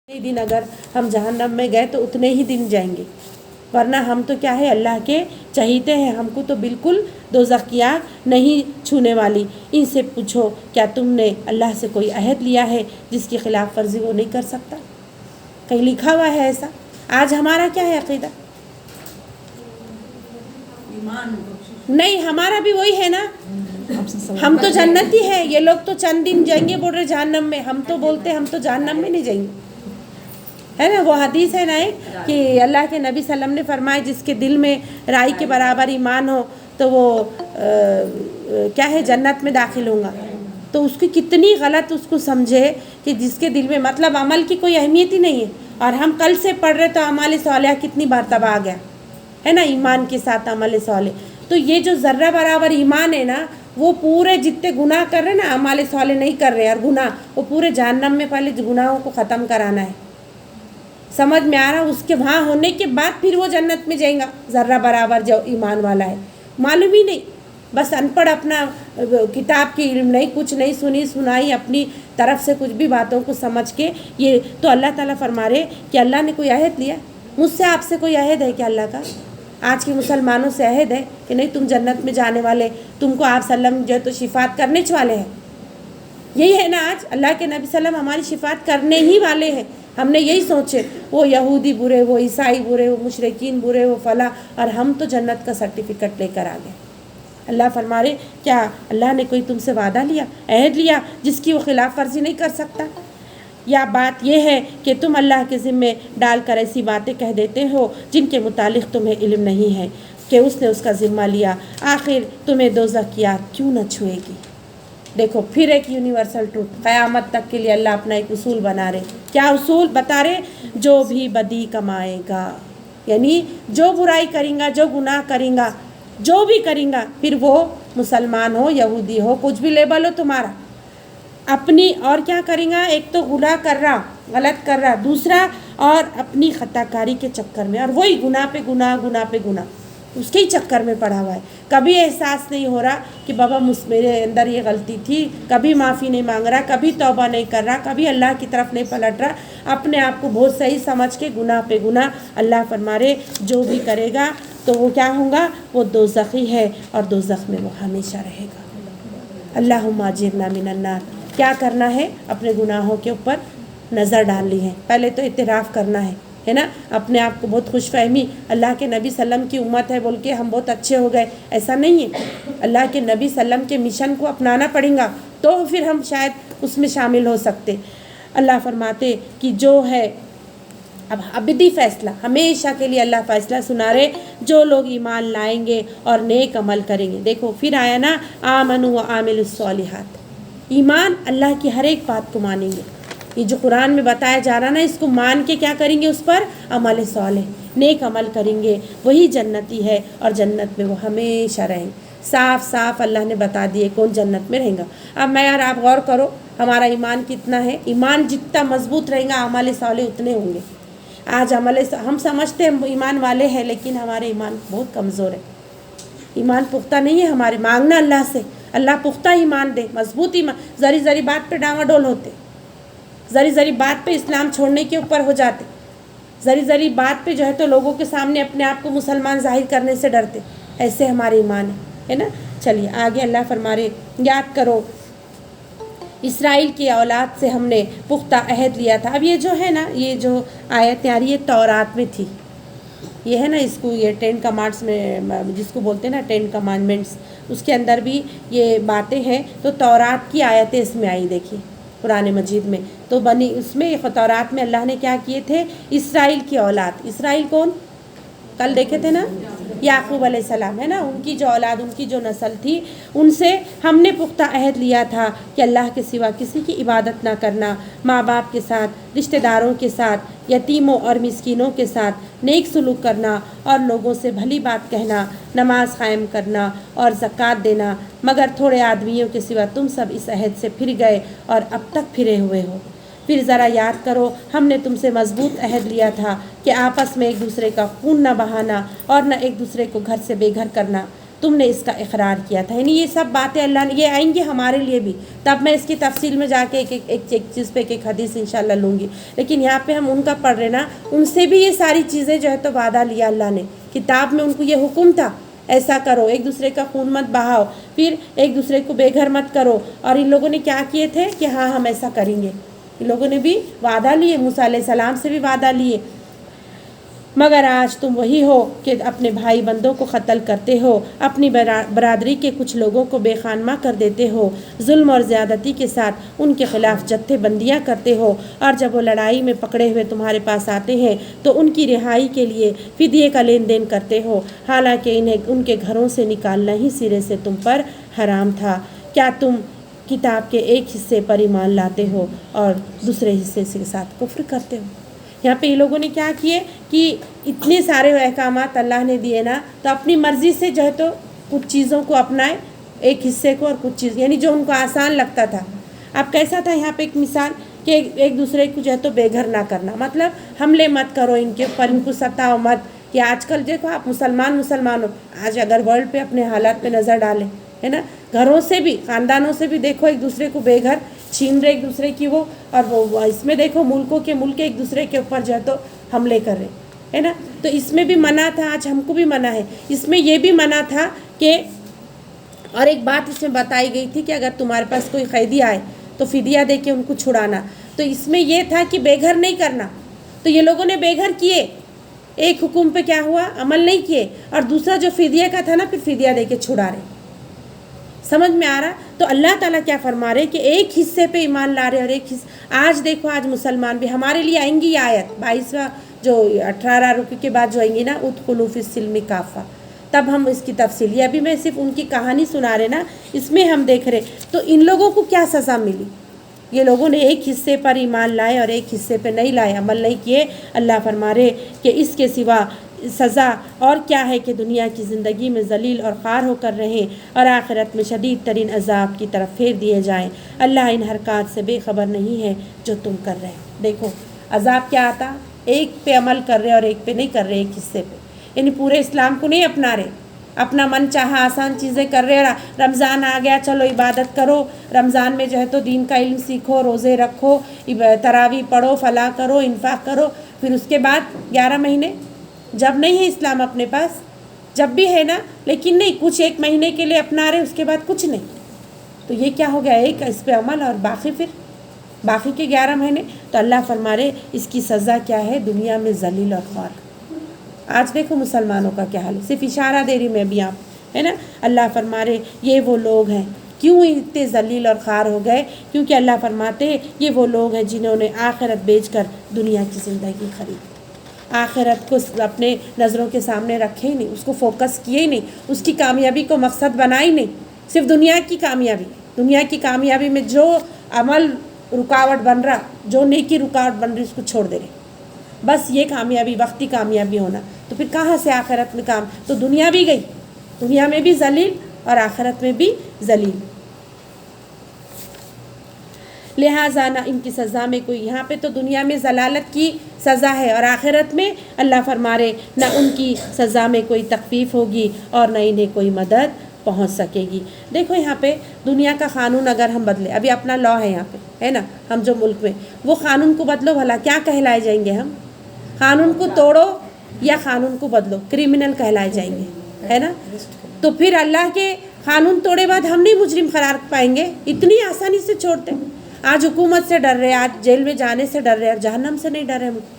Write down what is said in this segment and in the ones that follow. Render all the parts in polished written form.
دن اگر ہم جہنم میں گئے تو اتنے ہی دن جائیں گے، ورنہ ہم تو کیا ہے اللہ کے چہیتے ہیں، ہم کو تو بالکل دوزخ کی آگ نہیں چھونے والی۔ ان سے پوچھو کیا تم نے اللہ سے کوئی عہد لیا ہے جس کی خلاف ورزی وہ نہیں کر سکتا؟ کہیں لکھا ہوا ہے ایسا؟ آج ہمارا کیا ہے عقیدہ؟ نہیں، ہمارا بھی وہی ہے نا، ہم تو جنتی ہے، یہ لوگ تو چند دن جائیں گے بول رہے جہنم میں، ہم تو بولتے ہم تو جہنم میں نہیں جائیں گے، ہے نا؟ وہ حدیث ہے نا کہ اللہ کے نبی صلی اللہ علیہ وسلم نے فرمایا جس کے دل میں رائی کے برابر ایمان ہو تو وہ کیا ہے جنت میں داخل ہوں گا۔ تو اس کی کتنی غلط اس کو سمجھے کہ جس کے دل میں مطلب عمل کی کوئی اہمیت ہی نہیں ہے، اور ہم کل سے پڑھ رہے تو اعمال صالحہ کتنی مرتبہ آ گیا ہے نا، ایمان کے ساتھ عمل صالح۔ تو یہ جو ذرہ برابر ایمان ہے نا، وہ پورے جتنے گناہ کر رہے نا اعمال صالح نہیں کر رہے، اور گناہ وہ پورے جہنم میں پہلے گناہوں کو ختم کرانا ہے۔ سمجھ میں آ رہا؟ اس کے وہاں ہونے کے بعد پھر وہ جنت میں جائیں گا ذرہ برابر جو ایمان والا ہے۔ معلوم ہی نہیں، بس ان پڑھ، اپنا کتاب کی علم نہیں، کچھ نہیں سنی سنائی، اپنی طرف سے کچھ بھی باتوں کو سمجھ کے یہ تو اللہ تعالیٰ فرما رہے کہ اللہ نے کوئی عہد لیا؟ مجھ سے آپ سے کوئی عہد ہے کہ اللہ کا؟ آج کے مسلمانوں سے عہد ہے کہ نہیں تم جنت میں جانے والے، تم کو آپ صلی اللہ علیہ وسلم جو ہے تو شفاعت کرنے والے ہیں۔ یہی ہے نا، آج اللہ کے نبی صلی اللہ علیہ وسلم ہماری شفاعت کرنے ہی والے ہیں۔ ہم نے یہی سوچے وہ یہودی برے، وہ عیسائی برے، وہ مشرکین برے، وہ فلاں، اور ہم تو جنت کا سرٹیفکیٹ لے کر آ گئے۔ اللہ فرما رہے کیا اللہ نے کوئی تم سے وعدہ لیا، عہد لیا جس کی وہ خلاف ورزی نہیں کر سکتا؟ یا بات یہ ہے کہ تم اللہ کے ذمے ڈال کر ایسی باتیں کہہ دیتے ہو جن کے متعلق تمہیں علم نہیں ہے کہ اس نے اس کا ذمہ لیا، آخر تمہیں دوزخ کی آگ کیوں نہ چھوئے گی؟ دیکھو پھر ایک یونیورسل ٹروتھ، قیامت تک کے لیے اللہ اپنا ایک اصول بنا رہے۔ کیا اصول بتا رہے؟ جو بھی بدی کمائے گا، یعنی جو برائی کریں گا، جو گناہ کریں گا، جو بھی کریں گا، پھر وہ مسلمان ہو، یہودی ہو، کچھ بھی لیبل ہو تمہارا، اپنی اور کیا کریں گا؟ ایک تو گناہ کر رہا، غلط کر رہا، دوسرا اور اپنی خطا کاری کے چکر میں، اور وہی گناہ پہ گناہ، گناہ پہ گناہ، اس کے ہی چکر میں پڑا ہوا ہے۔ کبھی احساس نہیں ہو رہا کہ بابا میرے اندر یہ غلطی تھی، کبھی معافی نہیں مانگ رہا، کبھی توبہ نہیں کر رہا، کبھی اللہ کی طرف نہیں پلٹ رہا، اپنے آپ کو بہت صحیح سمجھ کے گناہ پہ گناہ۔ اللہ فرما رہے جو بھی کرے گا تو وہ کیا ہوگا؟ وہ دوزخی ہے، اور دوزخ میں وہ ہمیشہ رہے گا۔ اللہم اجرنا من النار۔ کیا کرنا ہے؟ اپنے گناہوں کے اوپر نظر ڈالنی ہے، پہلے تو اعتراف کرنا ہے نا، اپنے آپ کو بہت خوش فہمی اللہ کے نبی صلی اللہ علیہ وسلم کی امت ہے بول کے ہم بہت اچھے ہو گئے، ایسا نہیں ہے۔ اللہ کے نبی صلی اللہ علیہ وسلم کے مشن کو اپنانا پڑے گا تو پھر ہم شاید اس میں شامل ہو سکتے۔ اللہ فرماتے کہ جو ہے اب ابدی فیصلہ، ہمیشہ کے لیے اللہ فیصلہ سنا رہے، جو لوگ ایمان لائیں گے اور نیک عمل کریں گے۔ دیکھو پھر آیا نا آمنوا وعملوا الصالحات، ایمان اللہ کی ہر ایک بات کو مانیں گے۔ یہ جو قرآن میں بتایا جا رہا نا، اس کو مان کے کیا کریں گے؟ اس پر عمل صالح، نیک عمل کریں گے، وہی جنتی ہے، اور جنت میں وہ ہمیشہ رہیں گے۔ صاف صاف اللہ نے بتا دیے کون جنت میں رہیں گا۔ اب میں یار آپ غور کرو ہمارا ایمان کتنا ہے، ایمان جتنا مضبوط رہیں گا عمل صالح اتنے ہوں گے۔ آج ہم سمجھتے ہیں ایمان والے ہیں، لیکن ہمارے ایمان بہت کمزور ہے، ایمان پختہ نہیں ہے ہمارے۔ مانگنا اللہ سے اللہ پختہ ایمان دے، مضبوط ایمان۔ ذری ذری بات پہ ڈاما ڈول ہوتے، ذری ذری بات پہ اسلام چھوڑنے کے اوپر ہو جاتے، ذری ذری بات پہ جو ہے تو لوگوں کے سامنے اپنے آپ کو مسلمان ظاہر کرنے سے ڈرتے، ایسے ہمارے ایمان ہے نا۔ چلیے آگے اللہ فرما رہے یاد کرو اسرائیل کی اولاد سے ہم نے پختہ عہد لیا تھا۔ اب یہ جو ہے نا، یہ جو آیت آ رہی ہے تورات میں تھی، یہ ہے نا، اس کو یہ 10 کمانڈس میں جس کو بولتے ہیں نا 10 کمانڈمنٹس، اس کے اندر بھی یہ باتیں ہیں۔ تو تورات کی آیتیں اس میں آئی، دیکھیے قرآن مجید میں، تو بنی اس میں تورات میں اللہ نے کیا کیے تھے؟ اسرائیل کی اولاد، اسرائیل کون؟ کل دیکھے تھے نا، یعقوب علیہ السلام ہے نا، ان کی جو اولاد، ان کی جو نسل تھی، ان سے ہم نے پختہ عہد لیا تھا کہ اللہ کے سوا کسی کی عبادت نہ کرنا، ماں باپ کے ساتھ، رشتہ داروں کے ساتھ، یتیموں اور مسکینوں کے ساتھ نیک سلوک کرنا، اور لوگوں سے بھلی بات کہنا، نماز قائم کرنا اور زکوٰۃ دینا، مگر تھوڑے آدمیوں کے سوا تم سب اس عہد سے پھر گئے اور اب تک پھرے ہوئے ہو۔ پھر ذرا یاد کرو ہم نے تم سے مضبوط عہد لیا تھا کہ آپس میں ایک دوسرے کا خون نہ بہانا اور نہ ایک دوسرے کو گھر سے بے گھر کرنا۔ تم نے اس کا اقرار کیا تھا. یعنی یہ سب باتیں اللہ نے یہ آئیں گی ہمارے لیے بھی. تب میں اس کی تفصیل میں جا کے ایک چیز پہ ایک حدیث انشاءاللہ لوں گی. لیکن یہاں پہ ہم ان کا پڑھ رہے نا, ان سے بھی یہ ساری چیزیں جو ہے تو وعدہ لیا اللہ نے. کتاب میں ان کو یہ حکم تھا ایسا کرو, ایک دوسرے کا خون مت بہاؤ, پھر ایک دوسرے کو بے گھر مت کرو. اور ان لوگوں نے کیا کیے تھے کہ ہاں ہم ایسا کریں گے. ان لوگوں نے بھی وعدہ لیے, موسیٰ علیہ السلام سے بھی وعدہ لیے. مگر آج تم وہی ہو کہ اپنے بھائی بندوں کو قتل کرتے ہو, اپنی برادری کے کچھ لوگوں کو بے خانمہ کر دیتے ہو, ظلم اور زیادتی کے ساتھ ان کے خلاف جتھے بندیاں کرتے ہو, اور جب وہ لڑائی میں پکڑے ہوئے تمہارے پاس آتے ہیں تو ان کی رہائی کے لیے فدیے کا لین دین کرتے ہو, حالانکہ انہیں ان کے گھروں سے نکالنا ہی سرے سے تم پر حرام تھا. کیا تم کتاب کے ایک حصے پر ایمان لاتے ہو اور دوسرے حصے کے ساتھ کفر کرتے ہو؟ یہاں پہ یہ لوگوں نے کیا کیے کہ اتنے سارے احکامات اللہ نے دیے نا, تو اپنی مرضی سے جو ہے تو کچھ چیزوں کو اپنائے, ایک حصے کو, اور کچھ چیز یعنی جو ان کو آسان لگتا تھا. اب کیسا تھا یہاں پہ ایک مثال کہ ایک دوسرے کو جو ہے تو بے گھر نہ کرنا, مطلب حملے مت کرو ان کے اوپر, ان کو ستاؤ مت. کہ آج کل دیکھو آپ مسلمان ہو, آج اگر ورلڈ پہ اپنے حالات پہ نظر ڈالیں ہے نا, گھروں سے بھی خاندانوں سے بھی دیکھو ایک دوسرے کو بے گھر چھین رہے ایک دوسرے کی وہ, اور وہ اس میں دیکھو ملکوں کے ملک ایک دوسرے کے اوپر جو ہے تو حملے کر رہے ہے نا. تو اس میں بھی منع تھا, آج ہم کو بھی منع ہے. اس میں یہ بھی منع تھا کہ, اور ایک بات اس میں بتائی گئی تھی کہ اگر تمہارے پاس کوئی قیدی آئے تو فدیہ دے کے ان کو چھڑانا. تو اس میں یہ تھا کہ بے گھر نہیں کرنا. تو یہ لوگوں نے بے گھر کیے, ایک حکم پہ کیا ہوا, عمل نہیں کیے, اور دوسرا جو فدیہ کا تھا نا پھر فدیہ دے کے چھڑا رہے. سمجھ میں آ رہا؟ تو اللہ تعالیٰ کیا فرما رہے کہ ایک حصے پہ ایمان لا رہے, اور ایک حصہ. آج دیکھو آج مسلمان بھی, ہمارے لیے آئیں گی یہ آیت 22واں جو 18 رکوع کے بعد جو آئیں گی نا, ادخلوا فی السلم کافہ, تب ہم اس کی تفصیل, یہ ابھی میں صرف ان کی کہانی سنا رہے نا, اس میں ہم دیکھ رہے. تو ان لوگوں کو کیا سزا ملی؟ یہ لوگوں نے ایک حصے پر ایمان لائے اور ایک حصے پہ نہیں لائے, عمل نہیں کیے. اللہ فرما رہے کہ اس کے سوا سزا اور کیا ہے کہ دنیا کی زندگی میں ذلیل اور خوار ہو کر رہیں, اور آخرت میں شدید ترین عذاب کی طرف پھیر دیے جائیں. اللہ ان حرکات سے بے خبر نہیں ہے جو تم کر رہے. دیکھو عذاب کیا آتا, ایک پہ عمل کر رہے اور ایک پہ نہیں کر رہے, ایک حصے پہ. یعنی پورے اسلام کو نہیں اپنا رہے, اپنا من چاہا آسان چیزیں کر رہے. رمضان آ گیا, چلو عبادت کرو, رمضان میں جو ہے تو دین کا علم سیکھو, روزے رکھو, تراویح پڑھو, فلاح کرو, انفاق کرو. پھر اس کے بعد 11 مہینے جب نہیں ہے اسلام اپنے پاس, جب بھی ہے نا لیکن نہیں, کچھ ایک مہینے کے لیے اپنا رہے, اس کے بعد کچھ نہیں. تو یہ کیا ہو گیا, ایک اس پہ عمل اور باقی پھر باقی کے 11 مہینے. تو اللہ فرما رہے اس کی سزا کیا ہے, دنیا میں ذلیل اور خوار. آج دیکھو مسلمانوں کا کیا حال ہے, صرف اشارہ دے رہی میں ابھی آپ ہے نا. اللہ فرما رہے یہ وہ لوگ ہیں, کیوں اتنے ذلیل اور خوار ہو گئے, کیونکہ اللہ فرماتے ہیں یہ وہ لوگ ہیں جنہوں نے آخرت بیچ کر دنیا کی زندگی خریدی. آخرت کو اپنے نظروں کے سامنے رکھے ہی نہیں, اس کو فوکس کیے ہی نہیں, اس کی کامیابی کو مقصد بنائی نہیں, صرف دنیا کی کامیابی. دنیا کی کامیابی میں جو عمل رکاوٹ بن رہا, جو نیکی رکاوٹ بن رہی, اس کو چھوڑ دے رہے. بس یہ کامیابی وقتی کامیابی ہونا, تو پھر کہاں سے آخرت میں کام. تو دنیا بھی گئی, دنیا میں بھی ذلیل اور آخرت میں بھی ذلیل. لہٰذا نہ ان کی سزا میں کوئی, یہاں پہ تو دنیا میں ضلالت کی سزا ہے, اور آخرت میں اللہ فرما رہے نہ ان کی سزا میں کوئی تخفیف ہوگی اور نہ انہیں کوئی مدد پہنچ سکے گی. دیکھو یہاں پہ دنیا کا قانون اگر ہم بدلے, ابھی اپنا لا ہے یہاں پہ ہے نا, ہم جو ملک میں, وہ قانون کو بدلو بھلا کیا کہلائے جائیں گے ہم؟ قانون کو توڑو یا قانون کو بدلو, کرمنل کہلائے جائیں گے ہے نا. تو پھر اللہ کے قانون توڑے بعد ہم نہیں مجرم قرار پائیں گے, اتنی آسانی سے چھوڑتے. آج حکومت سے ڈر رہے, آج جیل میں جانے سے ڈر رہے, اور جہنم سے نہیں ڈر رہے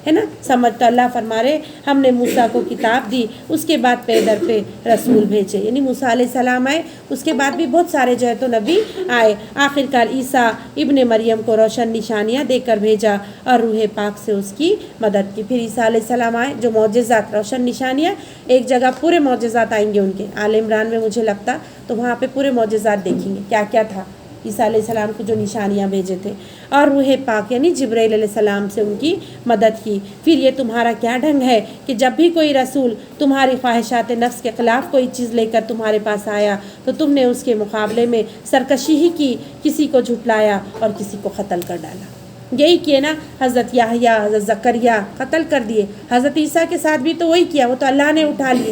ہے نا. سمجھ. تو اللہ فرما رہے ہم نے موسیٰ کو کتاب دی, اس کے بعد پے در پہ رسول بھیجے. یعنی موسیٰ علیہ السلام آئے, اس کے بعد بھی بہت سارے جو ہے تو نبی آئے. آخرکار عیسیٰ ابن مریم کو روشن نشانیاں دے کر بھیجا اور روح پاک سے اس کی مدد کی. پھر عیسیٰ علیہ السلام آئے, جو معجزات, روشن نشانیاں, ایک جگہ پورے معجزات آئیں گے ان کے, آل عمران میں مجھے لگتا, تو وہاں پہ پورے معجزات دیکھیں گے کیا کیا تھا عیسیٰ علیہ السلام کو جو نشانیاں بھیجے تھے. اور روح پاک یعنی جبرائیل علیہ السلام سے ان کی مدد کی. پھر یہ تمہارا کیا ڈھنگ ہے کہ جب بھی کوئی رسول تمہاری خواہشات نفس کے خلاف کوئی چیز لے کر تمہارے پاس آیا تو تم نے اس کے مقابلے میں سرکشی ہی کی, کسی کو جھٹلایا اور کسی کو قتل کر ڈالا. یہی کیے نا حضرت یحییٰ, حضرت زکریا قتل کر دیے. حضرت عیسیٰ کے ساتھ بھی تو وہی کیا, وہ تو اللہ نے اٹھا لیے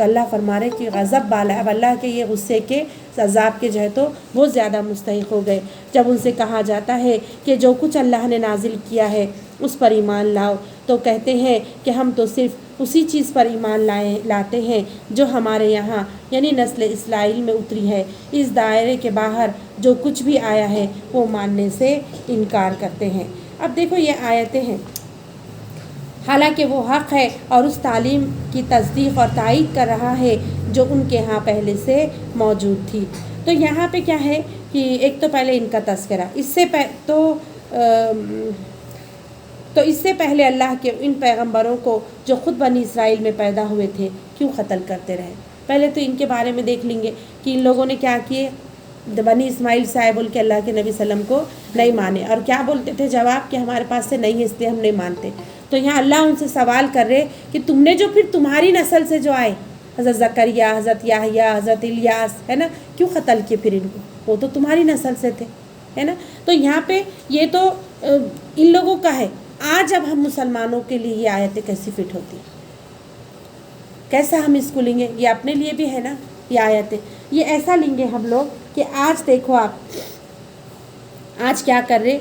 تو اللہ فرما رہے کہ غضب بالا ہے، اب اللہ کے یہ غصے کے عذاب کے جو ہے تو وہ زیادہ مستحق ہو گئے جب ان سے کہا جاتا ہے کہ جو کچھ اللہ نے نازل کیا ہے اس پر ایمان لاؤ، تو کہتے ہیں کہ ہم تو صرف اسی چیز پر ایمان لاتے ہیں جو ہمارے یہاں یعنی نسل اسرائیل میں اتری ہے، اس دائرے کے باہر جو کچھ بھی آیا ہے وہ ماننے سے انکار کرتے ہیں۔ اب دیکھو یہ آیتیں ہیں، حالانکہ وہ حق ہے اور اس تعلیم کی تصدیق اور تائید کر رہا ہے جو ان کے ہاں پہلے سے موجود تھی۔ تو یہاں پہ کیا ہے کہ ایک تو پہلے ان کا تذکرہ، اس سے پہلے اللہ کے ان پیغمبروں کو جو خود بنی اسرائیل میں پیدا ہوئے تھے کیوں قتل کرتے رہے۔ پہلے تو ان کے بارے میں دیکھ لیں گے کہ ان لوگوں نے کیا کیے، بنی اسماعیل صاحب بول کے اللہ کے نبی صلی اللہ علیہ وسلم کو نہیں مانے، اور کیا بولتے تھے جواب کہ ہمارے پاس سے نہیں ہے اس لیے ہم نہیں مانتے۔ تو یہاں اللہ ان سے سوال کر رہے کہ تم نے جو پھر تمہاری نسل سے جو آئے، حضرت زکریا، حضرت یحییٰ، حضرت الیاس، ہے نا، کیوں قتل کیے پھر ان کو، وہ تو تمہاری نسل سے تھے، ہے نا۔ تو یہاں پہ یہ تو ان لوگوں کا ہے۔ آج اب ہم مسلمانوں کے لیے یہ آیتیں کیسی فٹ ہوتی ہیں، کیسا ہم اس کو لیں گے، یہ اپنے لیے بھی ہے نا یہ آیتیں، یہ ایسا لیں گے ہم لوگ کہ آج دیکھو آپ آج کیا کر رہے،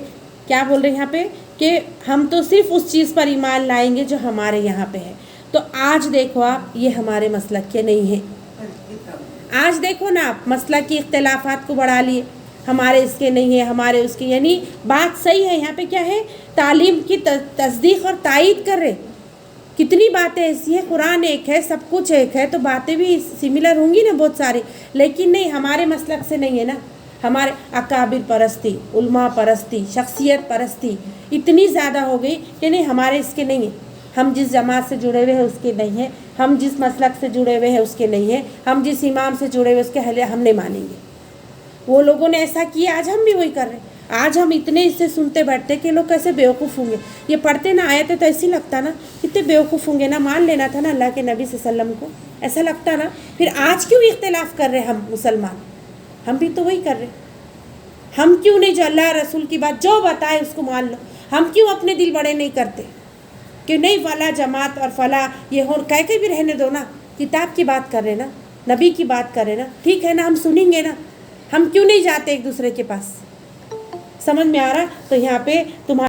کیا بول رہے یہاں پہ کہ ہم تو صرف اس چیز پر ایمان لائیں گے جو ہمارے یہاں پہ ہے۔ تو آج دیکھو آپ یہ ہمارے مسلک کے نہیں ہیں۔ آج دیکھو نا آپ مسلک کی اختلافات کو بڑھا لیے، ہمارے اس کے نہیں ہے، ہمارے اس کے، یعنی بات صحیح ہے، یہاں پہ کیا ہے تعلیم کی تصدیق اور تائید کر رہے۔ کتنی باتیں ایسی ہیں، قرآن ایک ہے، سب کچھ ایک ہے، تو باتیں بھی سملر ہوں گی نا بہت ساری، لیکن نہیں ہمارے مسلک سے نہیں ہے نا۔ ہمارے اکابر پرستی، علماء پرستی، شخصیت پرستی اتنی زیادہ ہو گئی کہ نہیں ہمارے اس کے نہیں ہیں، ہم جس جماعت سے جڑے ہوئے ہیں اس کے نہیں ہیں، ہم جس مسلک سے جڑے ہوئے ہیں اس کے نہیں ہیں، ہم جس امام سے جڑے ہوئے اس کے ہم نہیں مانیں گے۔ وہ لوگوں نے ایسا کیا، آج ہم بھی وہی کر رہے ہیں۔ آج ہم اتنے اس سے سنتے بیٹھتے کہ لوگ کیسے بیوقوف ہوں گے، یہ پڑھتے نہ آئے تھے تو ایسے لگتا نا کتنے بیوقوف ہوں گے، نہ مان لینا تھا نا اللہ کے نبی صلی اللہ علیہ وسلم کو، ایسا لگتا نا۔ پھر آج کیوں اختلاف کر رہے ہم مسلمان، ہم بھی تو وہی کر رہے، ہم کیوں نہیں جو اللہ رسول کی بات جو بتائے اس کو مان لو، ہم کیوں اپنے دل بڑے نہیں کرتے کہ نہیں فلاں جماعت اور فلاں یہ ہو، کہہ کے بھی رہنے دو نا، کتاب کی بات کر رہے نا، نبی کی بات کر رہے نا، ٹھیک ہے نا، ہم سنیں گے نا، ہم کیوں نہیں جاتے ایک دوسرے کے پاس، سمجھ میں آ رہا۔ تو یہاں پہ تمہارا